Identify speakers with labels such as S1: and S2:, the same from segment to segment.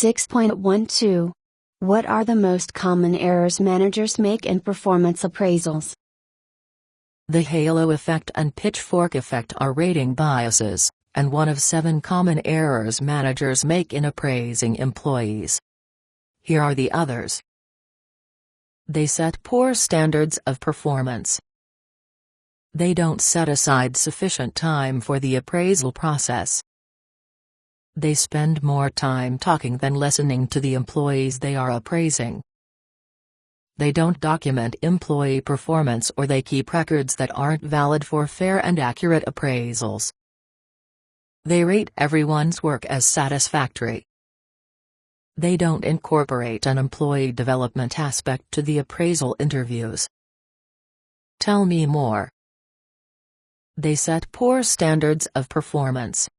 S1: 6.12. What are the most common errors managers make in performance appraisals?
S2: The halo effect and pitchfork effect are rating biases, and one of 7 common errors managers make in appraising employees. Here are the others. They set poor standards of performance. They don't set aside sufficient time for the appraisal process. They spend more time talking than listening to the employees they are appraising. They don't document employee performance, or they keep records that aren't valid for fair and accurate appraisals. They rate everyone's work as satisfactory. They don't incorporate an employee development aspect to the appraisal interviews. Tell me more. They set poor standards of performance.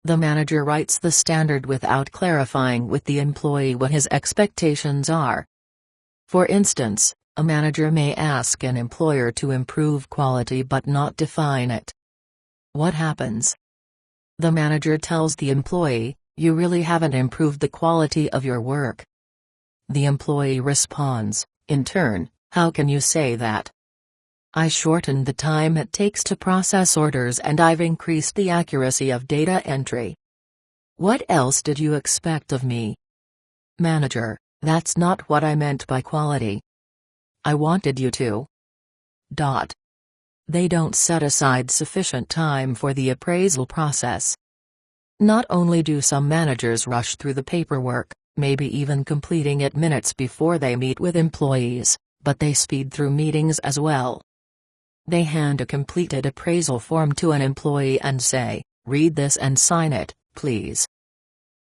S2: The manager writes the standard without clarifying with the employee what his expectations are. For instance, a manager may ask an employer to improve quality but not define it. What happens? The manager tells the employee, "You really haven't improved the quality of your work." The employee responds, in turn, "How can you say that? I shortened the time it takes to process orders and I've increased the accuracy of data entry. What else did you expect of me?" Manager, "That's not what I meant by quality. I wanted you to. .. They don't set aside sufficient time for the appraisal process. Not only do some managers rush through the paperwork, maybe even completing it minutes before they meet with employees, but they speed through meetings as well. They hand a completed appraisal form to an employee and say, "Read this and sign it, please."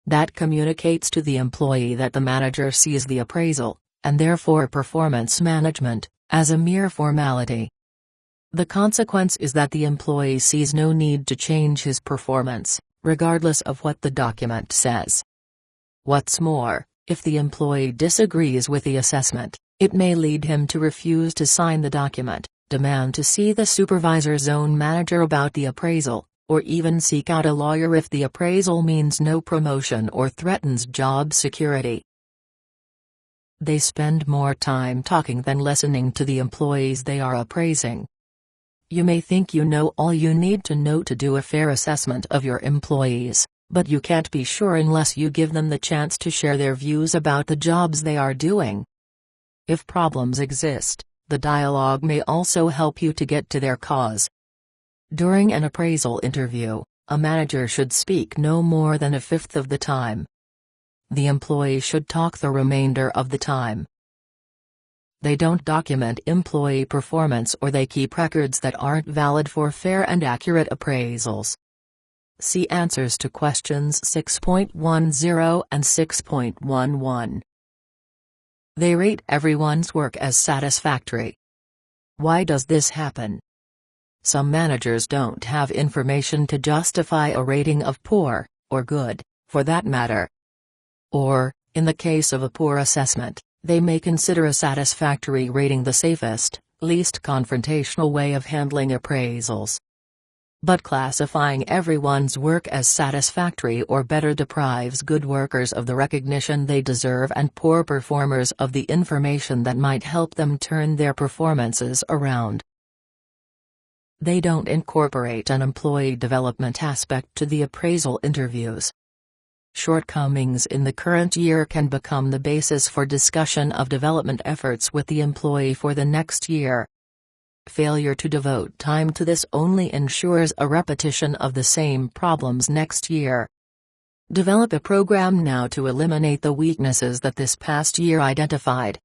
S2: That communicates to the employee that the manager sees the appraisal, and therefore performance management, as a mere formality. The consequence is that the employee sees no need to change his performance, regardless of what the document says. What's more, if the employee disagrees with the assessment, it may lead him to refuse to sign the document, demand to see the supervisor's own manager about the appraisal, or even seek out a lawyer if the appraisal means no promotion or threatens job security. They spend more time talking than listening to the employees they are appraising. You may think you know all you need to know to do a fair assessment of your employees, but you can't be sure unless you give them the chance to share their views about the jobs they are doing. If problems exist, the dialogue may also help you to get to their cause. During an appraisal interview, a manager should speak no more than a fifth of the time. The employee should talk the remainder of the time. They don't document employee performance, or they keep records that aren't valid for fair and accurate appraisals. See answers to questions 6.10 and 6.11. They rate everyone's work as satisfactory. Why does this happen? Some managers don't have information to justify a rating of poor, or good, for that matter. Or, in the case of a poor assessment, they may consider a satisfactory rating the safest, least confrontational way of handling appraisals. But classifying everyone's work as satisfactory or better deprives good workers of the recognition they deserve and poor performers of the information that might help them turn their performances around. They don't incorporate an employee development aspect to the appraisal interviews. Shortcomings in the current year can become the basis for discussion of development efforts with the employee for the next year. Failure to devote time to this only ensures a repetition of the same problems next year. Develop a program now to eliminate the weaknesses that this past year identified.